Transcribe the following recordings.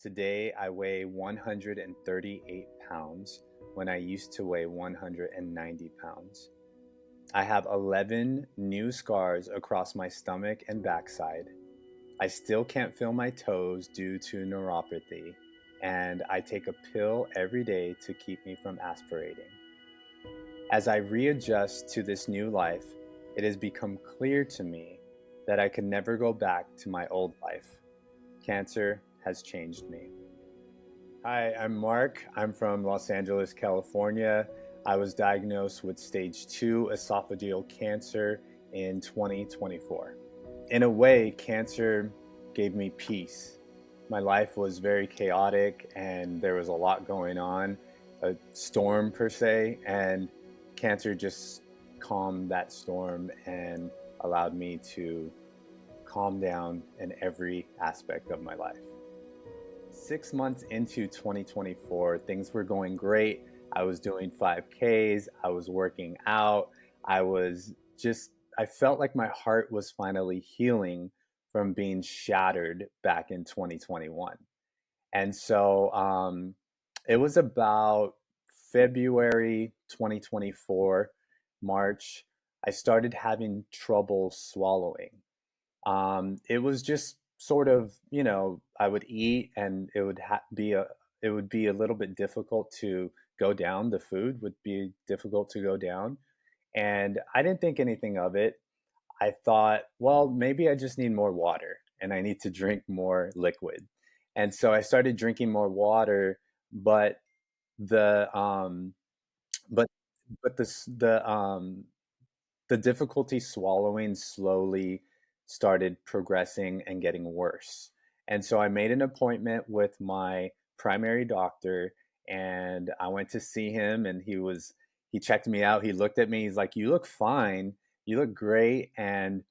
Today, I weigh 138 pounds when I used to weigh 190 pounds. I have 11 new scars across my stomach and backside. I still can't feel my toes due to neuropathy, and I take a pill every day to keep me from aspirating. As I readjust to this new life, it has become clear to me that I can never go back to my old life. Cancer has changed me. Hi, I'm Mark. I'm from Los Angeles, California. I was diagnosed with stage 2 esophageal cancer in 2024. In a way, cancer gave me peace. My life was very chaotic and there was a lot going on, a storm per se, and cancer just calmed that storm and allowed me to calm down in every aspect of my life. 6 months into 2024, things were going great. I was doing 5Ks, I was working out, I was just, I felt like my heart was finally healing from being shattered back in 2021. And so it was about February 2024, March, I started having trouble swallowing. It was just sort of, I would eat and it would be a little bit difficult to go down. The food would be difficult to go down. And I didn't think anything of it. I thought, well, maybe I just need more water and I need to drink more liquid. And so I started drinking more water, but the but but the difficulty swallowing slowly started progressing and getting worse. And so I made an appointment with my primary doctor and I went to see him and he checked me out. He looked at me. He's like, "You look fine. You look great and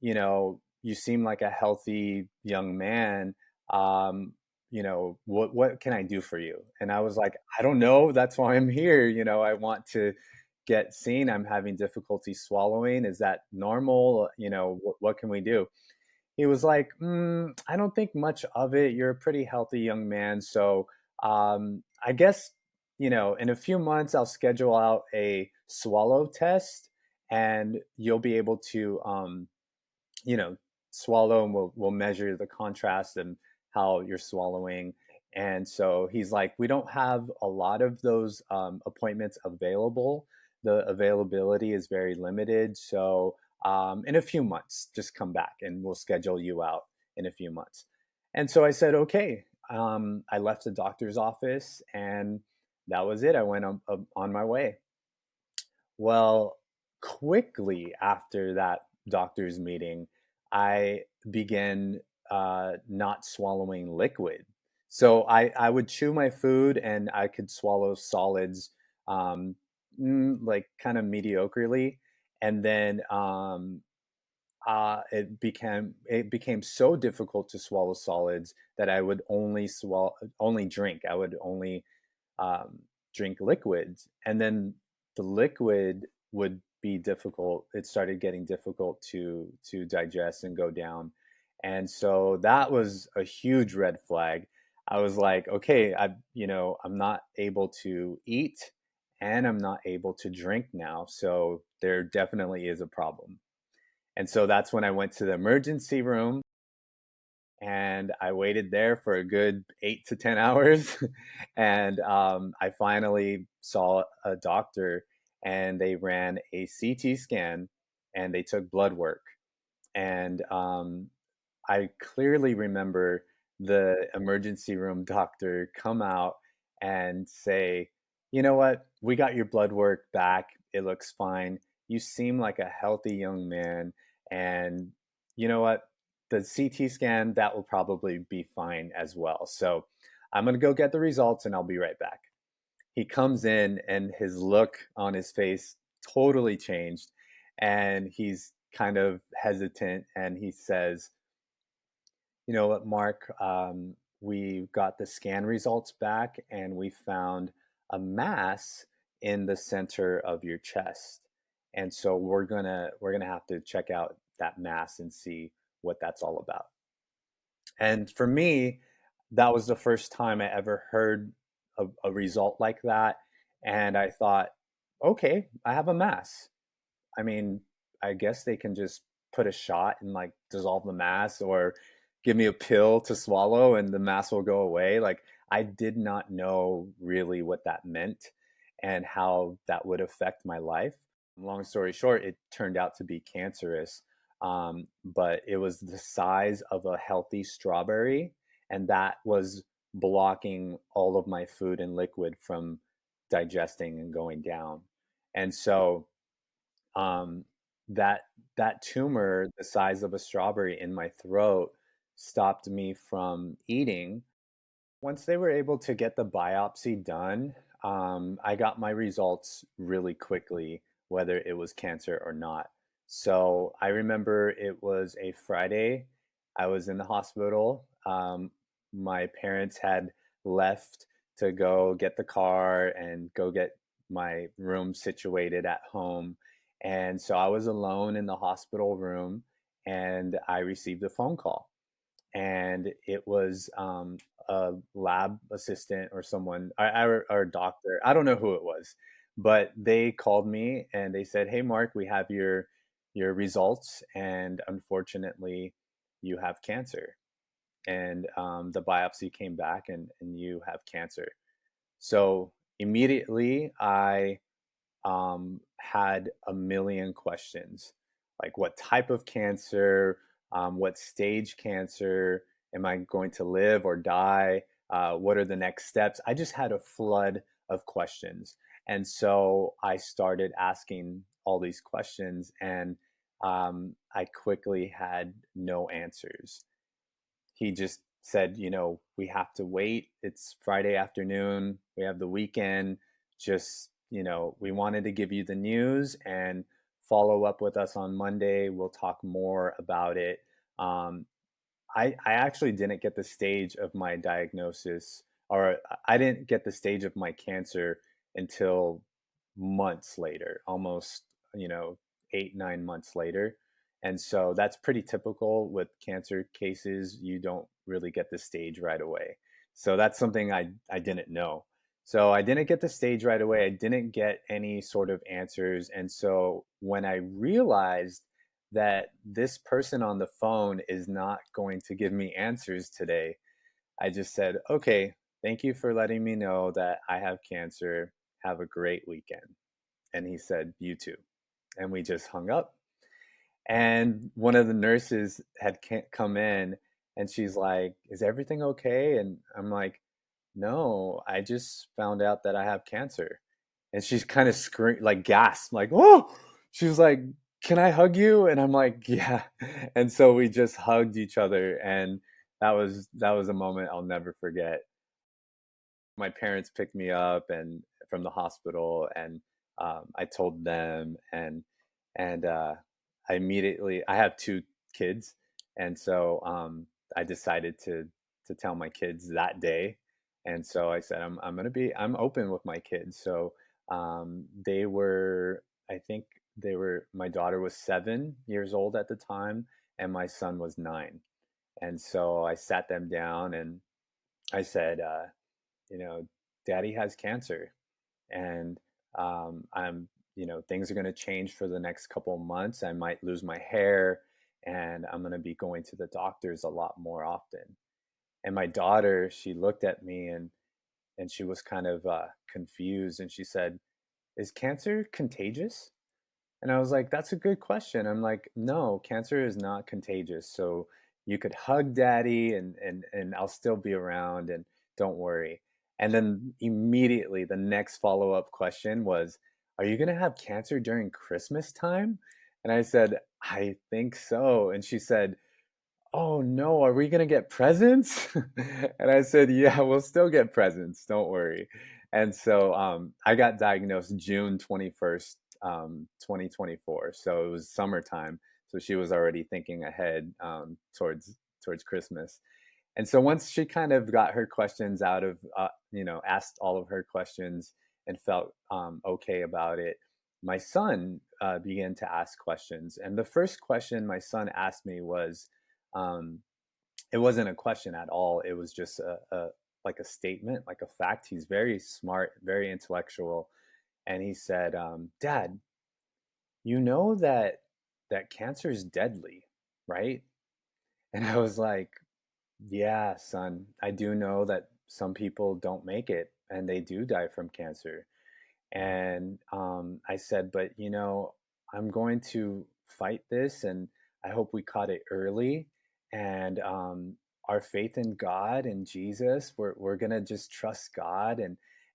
you seem like a healthy young man. Um, what can I do for you?" And I was like, "I don't know. That's why I'm here. I want to get seen. I'm having difficulty swallowing. Is that normal? What can we do?" He was like, "I don't think much of it. You're a pretty healthy young man. So I guess, in a few months, I'll schedule out a swallow test and you'll be able to, you know, swallow and we'll measure the contrast and how you're swallowing." And so he's like, "We don't have a lot of those appointments available. The availability is very limited. So in a few months, just come back and we'll schedule you out in a few months." And so I said, "Okay." I left the doctor's office and that was it. I went on my way. Well, quickly after that doctor's meeting, I began not swallowing liquid. So I would chew my food and I could swallow solids um, like kind of mediocrely. And then it became so difficult to swallow solids that I would only drink. I would only um, drink liquids, and then the liquid would be difficult. It started getting difficult to digest and go down, and so that was a huge red flag. I was like, okay, I'm not able to eat, and I'm not able to drink now, so there definitely is a problem. And so that's when I went to the emergency room and I waited there for a good 8 to 10 hours. And I finally saw a doctor and they ran a CT scan and they took blood work. And I clearly remember the emergency room doctor come out and say, "You know what? We got your blood work back. It looks fine. You seem like a healthy young man. And you know what? The CT scan, that will probably be fine as well. So I'm going to go get the results and I'll be right back." He comes in and his look on his face totally changed. And he's kind of hesitant and he says, "You know what, Mark? We got the scan results back and we found a mass in the center of your chest. And so we're gonna have to check out that mass and see what that's all about." And for me, that was the first time I ever heard a result like that. And I thought, okay, I have a mass. I mean, I guess they can just put a shot and like dissolve the mass or give me a pill to swallow and the mass will go away. Like, I did not know really what that meant and how that would affect my life. Long story short, it turned out to be cancerous, but it was the size of a healthy strawberry, and that was blocking all of my food and liquid from digesting and going down. And so um, that that tumor, the size of a strawberry in my throat, stopped me from eating. Once they were able to get the biopsy done, I got my results really quickly, whether it was cancer or not. So I remember it was a Friday. I was in the hospital. My parents had left to go get the car and go get my room situated at home. And so I was alone in the hospital room and I received a phone call, and it was a lab assistant or someone, or a doctor. I don't know who it was, but they called me and they said, "Hey, Mark, we have your results, and unfortunately, you have cancer, and the biopsy came back, and you have cancer." So immediately, I had a million questions, like what type of cancer, what stage cancer, am I going to live or die? What are the next steps? I just had a flood of questions. And so I started asking all these questions, and I quickly had no answers. He just said, we have to wait. It's Friday afternoon. We have the weekend. Just, we wanted to give you the news and follow up with us on Monday. We'll talk more about it. Um, I actually didn't get the stage of my diagnosis, or I didn't get the stage of my cancer until months later, almost, 8, 9 months later. And so that's pretty typical with cancer cases. You don't really get the stage right away. So that's something I didn't know. So I didn't get the stage right away. I didn't get any sort of answers. And so when I realized that this person on the phone is not going to give me answers today, I just said, okay, thank you for letting me know that I have cancer. Have a great weekend. And he said, you too. And we just hung up. And one of the nurses had come in and she's like, is everything okay? And I'm like, no, I just found out that I have cancer. And she's kind of screamed, like gasped, like, oh, she was like, can I hug you? And I'm like, yeah. And so we just hugged each other. And that was a moment I'll never forget. My parents picked me up and from the hospital, and I told them, and I have two kids, and so I decided to tell my kids that day, and so I said I'm open with my kids. So they were, I think they were, my daughter was 7 years old at the time, and my son was 9, and so I sat them down and I said, you know, daddy has cancer, and I'm, things are going to change for the next couple of months. I might lose my hair, and I'm going to be going to the doctors a lot more often. And my daughter, she looked at me and she was kind of confused, and she said, is cancer contagious? And I was like, that's a good question. I'm like, no, cancer is not contagious. So you could hug daddy, and I'll still be around, and don't worry. And then immediately the next follow-up question was, are you going to have cancer during Christmas time? And I said, I think so. And she said, oh no, are we gonna get presents? And I said, yeah, we'll still get presents, don't worry. And so I got diagnosed June 21st, 2024. So it was summertime. So she was already thinking ahead towards Christmas. And so once she kind of got her questions out of, asked all of her questions and felt okay about it, my son began to ask questions. And the first question my son asked me was, um, It wasn't a question at all. It was just a like a statement, like a fact. He's very smart, very intellectual, and he said, "Dad, you know that cancer is deadly, right?" And I was like, "Yeah, son, I do know that some people don't make it and they do die from cancer." And I said, "But I'm going to fight this, and I hope we caught it early. And our faith in God and Jesus, we're gonna just trust God,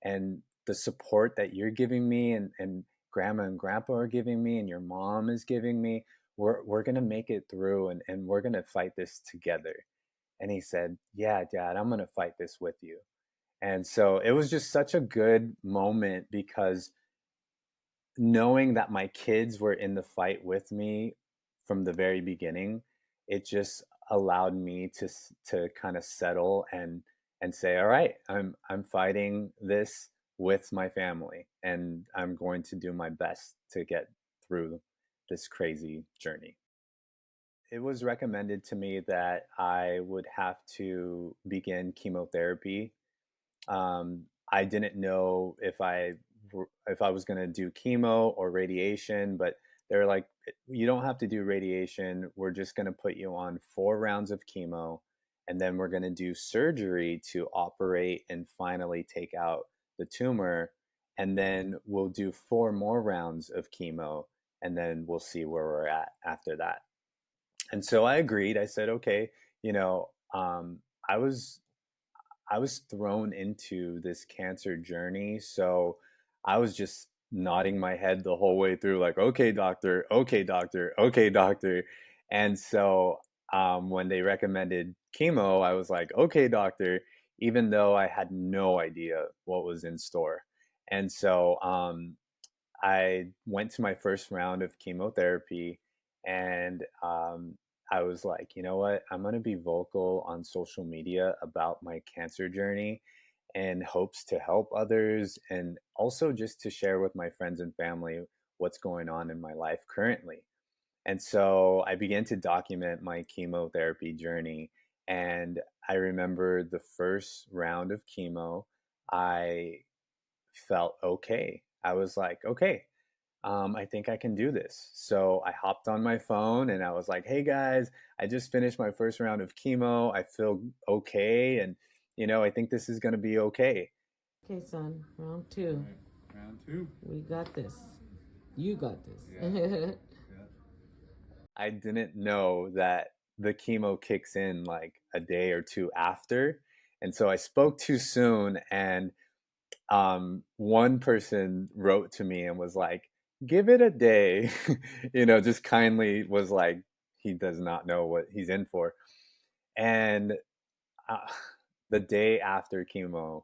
and the support that you're giving me, and grandma and grandpa are giving me, and your mom is giving me. We're gonna make it through, and we're gonna fight this together." And he said, "Yeah, Dad, I'm gonna fight this with you." And so it was just such a good moment because knowing that my kids were in the fight with me from the very beginning, it just allowed me to kind of settle and say, all right, I'm fighting this with my family, and I'm going to do my best to get through this crazy journey. It was recommended to me that I would have to begin chemotherapy. I didn't know if I was going to do chemo or radiation, but they're like, you don't have to do radiation. We're just going to put you on 4 rounds of chemo, and then we're going to do surgery to operate and finally take out the tumor, and then we'll do 4 more rounds of chemo, and then we'll see where we're at after that. And so I agreed. I said, okay, you know, I was I was thrown into this cancer journey. So I was just nodding my head the whole way through, like, okay, doctor, okay, doctor, okay, doctor. And so when they recommended chemo, I was like, okay, doctor, even though I had no idea what was in store. And so I went to my first round of chemotherapy, and I was like, you know what? I'm going to be vocal on social media about my cancer journey in hopes to help others, and also just to share with my friends and family what's going on in my life currently. And so I began to document my chemotherapy journey. And I remember the first round of chemo, I felt okay. I was like, okay, I think I can do this. So I hopped on my phone and I was like, hey guys, I just finished my first round of chemo. I feel okay. And, I think this is going to be okay. Okay, son, round two. Right. Round two. We got this. You got this. Yeah. Yeah. I didn't know that the chemo kicks in like a day or two after. And so I spoke too soon. And one person wrote to me and was like, give it a day, just kindly was like, he does not know what he's in for. And uh, the day after chemo,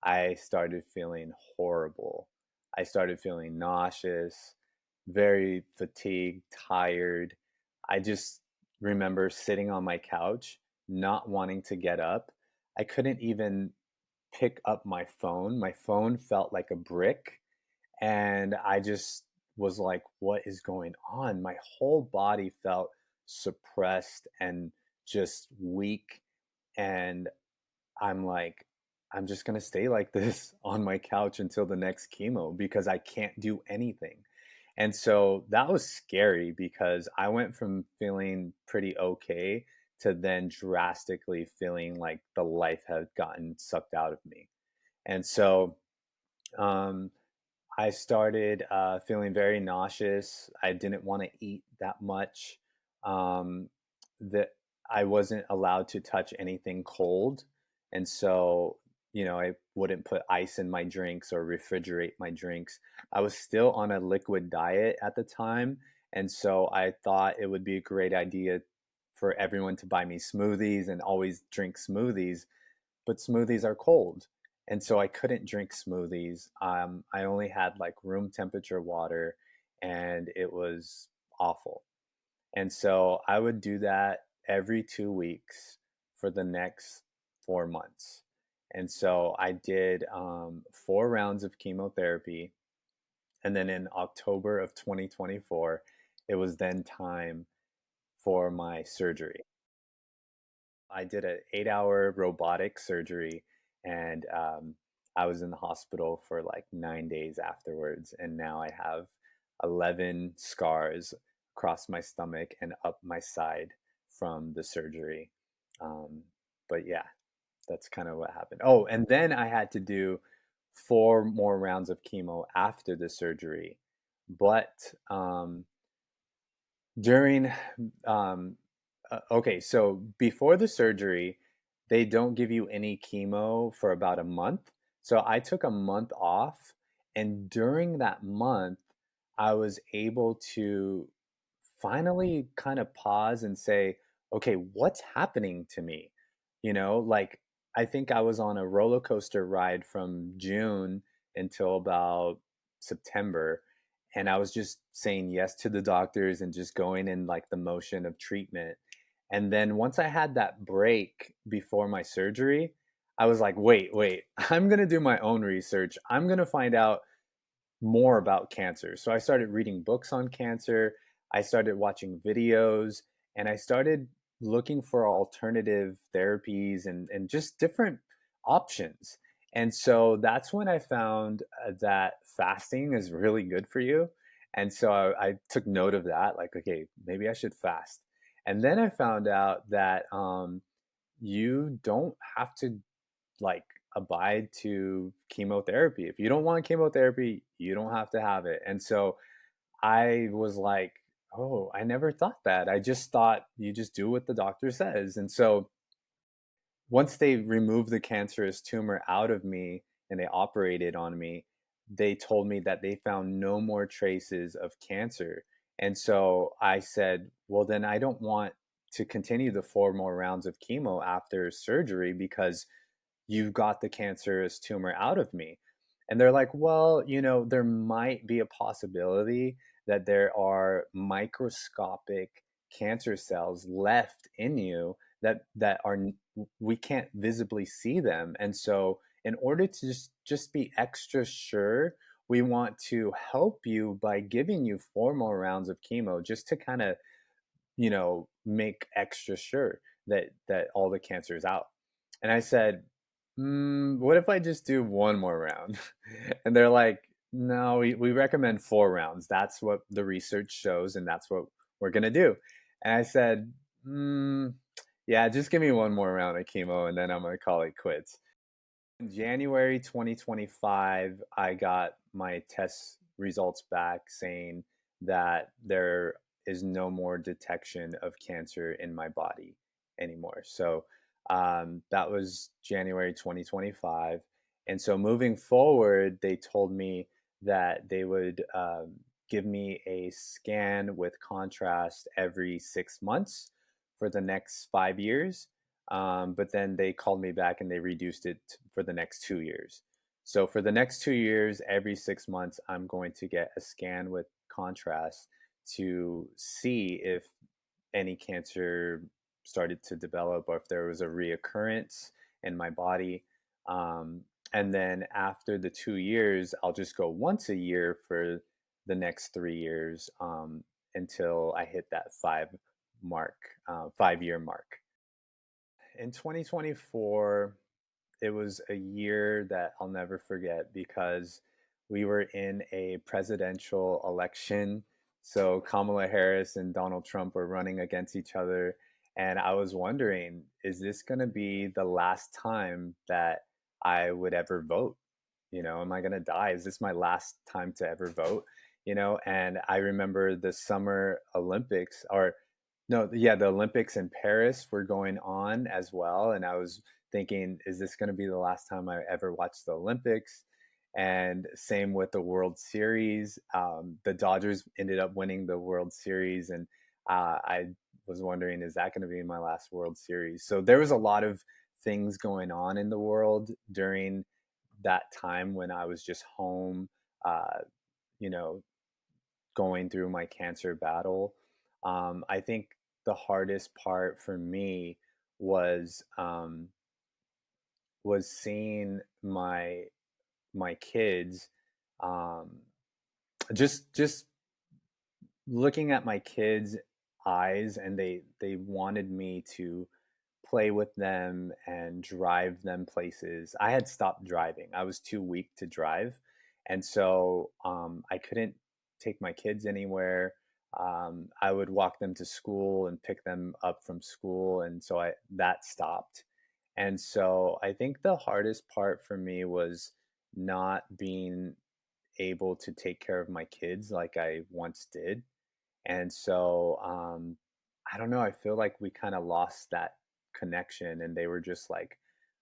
I started feeling horrible. I started feeling nauseous, very fatigued, tired. I just remember sitting on my couch, not wanting to get up. I couldn't even pick up my phone. My phone felt like a brick. And I just was like, what is going on? My whole body felt suppressed and just weak. And I'm like, I'm just going to stay like this on my couch until the next chemo because I can't do anything. And so that was scary because I went from feeling pretty okay to then drastically feeling like the life had gotten sucked out of me. And so um, I started feeling very nauseous. I didn't want to eat that much. Um, that I wasn't allowed to touch anything cold, and so I wouldn't put ice in my drinks or refrigerate my drinks. I was still on a liquid diet at the time, and so I thought it would be a great idea for everyone to buy me smoothies and always drink smoothies, but smoothies are cold. And so I couldn't drink smoothies. I only had like room temperature water, and it was awful. And so I would do that every 2 weeks for the next 4 months. And so I did 4 rounds of chemotherapy. And then in October of 2024, it was then time for my surgery. I did an 8 hour robotic surgery, and I was in the hospital for like 9 days afterwards. And now I have 11 scars across my stomach and up my side from the surgery. Um, but yeah, that's kind of what happened. Oh, and then I had to do 4 more rounds of chemo after the surgery. But during um okay, so before the surgery, they don't give you any chemo for about a month. So I took a month off, and during that month, I was able to finally kind of pause and say, okay, what's happening to me? Like I think I was on a roller coaster ride from June until about September. And I was just saying yes to the doctors and just going in like the motion of treatment. And then once I had that break before my surgery, I was like, wait, I'm going to do my own research. I'm going to find out more about cancer. So I started reading books on cancer, I started watching videos, and I started looking for alternative therapies and just different options. And so that's when I found that fasting is really good for you. And so I took note of that, like, okay, maybe I should fast. And then I found out that you don't have to like abide to chemotherapy. If you don't want chemotherapy, you don't have to have it. And so I was like, oh, I never thought that. I just thought you just do what the doctor says. And so once they removed the cancerous tumor out of me and they operated on me, they told me that they found no more traces of cancer. And so I said, well, then I don't want to continue the 4 more rounds of chemo after surgery because you got the cancerous tumor out of me. And they're like, well, there might be a possibility that there are microscopic cancer cells left in you that are we can't visibly see them. And so in order to just be extra sure, we want to help you by giving you 4 more rounds of chemo just to kind of make extra sure that all the cancer is out. And I said, what if I just do 1 more round? And they're like, no, we recommend 4 rounds. That's what the research shows, and that's what we're gonna do. And I said, yeah, just give me 1 more round of chemo, and then I'm gonna call it quits. In January 2025, I got my test results back saying that there is no more detection of cancer in my body anymore. So that was January 2025. And so moving forward, they told me that they would give me a scan with contrast every 6 months for the next 5 years. But then they called me back and they reduced it for the next 2 years. So for the next 2 years, every 6 months, I'm going to get a scan with contrast to see if any cancer started to develop or if there was a reoccurrence in my body. Um, and then after the 2 years, I'll just go once a year for the next 3 years until I hit that 5 year mark. In 2024, it was a year that I'll never forget because we were in a presidential election. So Kamala Harris and Donald Trump were running against each other. And I was wondering, is this going to be the last time that I would ever vote? Am I going to die? Is this my last time to ever vote? And I remember the Summer Olympics, or no, yeah, the Olympics in Paris were going on as well. And I was thinking, is this going to be the last time I ever watch the Olympics? And same with the World Series. The Dodgers ended up winning the World Series. And I was wondering, is that going to be my last World Series? So there was a lot of things going on in the world during that time when I was just home, uh, you know, going through my cancer battle. I think the hardest part for me was seeing my kids, um, just looking at my kids' eyes, and they wanted me to play with them and drive them places. I had stopped driving. I was too weak to drive. And so I couldn't take my kids anywhere. I would walk them to school and pick them up from school. And so that stopped. And so I think the hardest part for me was not being able to take care of my kids like I once did. And so, I don't know, I feel like we kind of lost that connection and they were just like,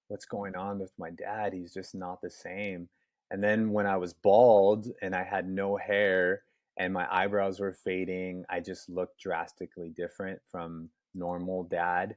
what's going on with my dad? He's just not the same. And then when I was bald and I had no hair and my eyebrows were fading, I just looked drastically different from normal dad.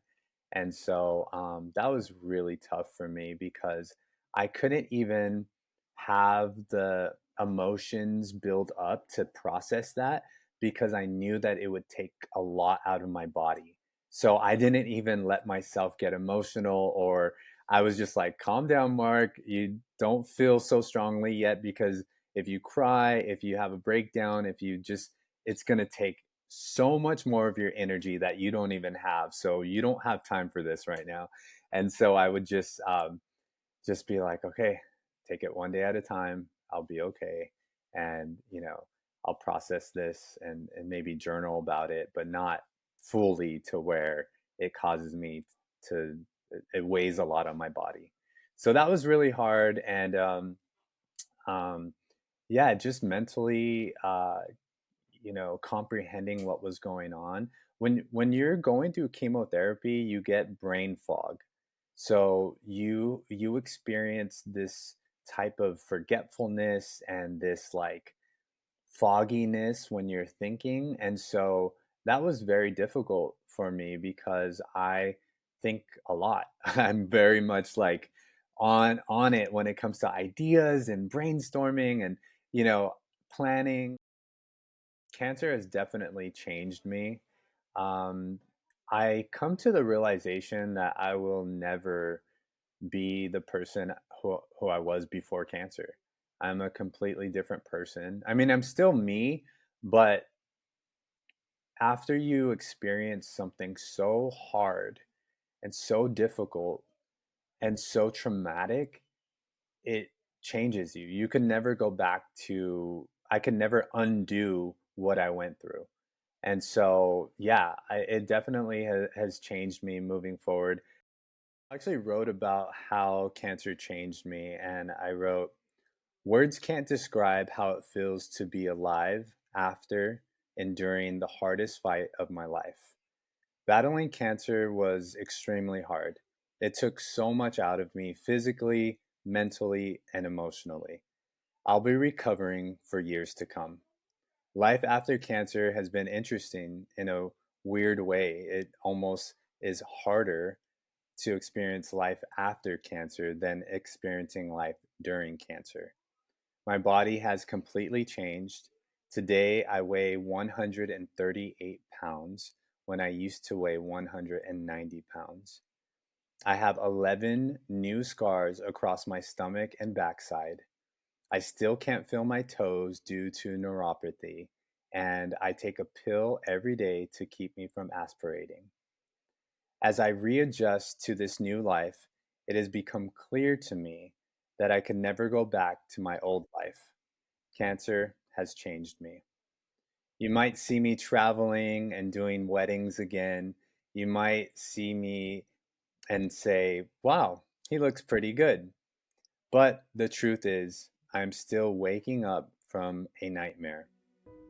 And so that was really tough for me because I couldn't even have the emotions build up to process that because I knew that it would take a lot out of my body. So I didn't even let myself get emotional, or I was just like, calm down, Mark. You don't feel so strongly yet because if you cry, if you have a breakdown, if you just, it's going to take so much more of your energy that you don't even have. So you don't have time for this right now. And so I would just be like, okay, take it one day at a time. I'll be okay. And, I'll process this and maybe journal about it, but not fully to where it causes me to, it weighs a lot on my body. So that was really hard. And, um, yeah, just mentally, comprehending what was going on. When you're going through chemotherapy, you get brain fog. So you experience this type of forgetfulness and this like fogginess when you're thinking. And so that was very difficult for me because I think a lot. I'm very much like on it when it comes to ideas and brainstorming and, you know, planning. Cancer has definitely changed me. Um, I come to the realization that I will never be the person who I was before cancer. I'm a completely different person. I mean, I'm still me, but after you experience something so hard and so difficult and so traumatic, it changes you. You can never go back to, I can never undo what I went through. And so, yeah, it definitely has changed me moving forward. I actually wrote about how cancer changed me, and I wrote, words can't describe how it feels to be alive after enduring the hardest fight of my life. Battling cancer was extremely hard. It took so much out of me physically, mentally, and emotionally. I'll be recovering for years to come. Life after cancer has been interesting in a weird way. It almost is harder to experience life after cancer than experiencing life during cancer. My body has completely changed. Today, I weigh 138 pounds when I used to weigh 190 pounds. I have 11 new scars across my stomach and backside. I still can't feel my toes due to neuropathy, and I take a pill every day to keep me from aspirating. As I readjust to this new life, it has become clear to me that I can never go back to my old life. Cancer has changed me. You might see me traveling and doing weddings again. You might see me and say, wow, he looks pretty good. But the truth is, I'm still waking up from a nightmare.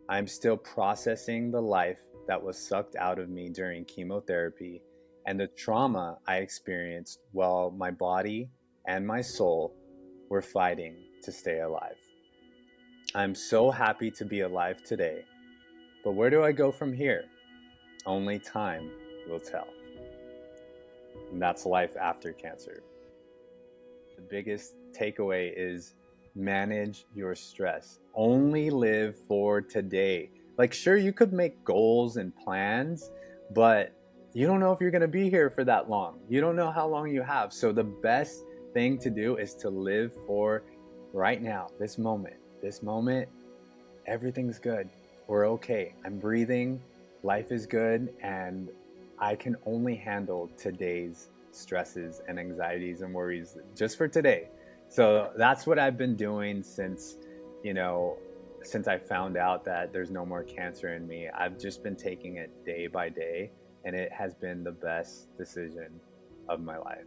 I'm still processing the life that was sucked out of me during chemotherapy and the trauma I experienced while my body and my soul were fighting to stay alive. I'm so happy to be alive today, but where do I go from here? Only time will tell. And that's life after cancer. The biggest takeaway is manage your stress. Only live for today. Like, sure, you could make goals and plans, but you don't know if you're going to be here for that long. You don't know how long you have. So, the best thing to do is to live for right now, this moment. This moment, everything's good. We're okay. I'm breathing. Life is good. And I can only handle today's stresses and anxieties and worries just for today. So that's what I've been doing since, you know, since I found out that there's no more cancer in me. I've just been taking it day by day, and it has been the best decision of my life.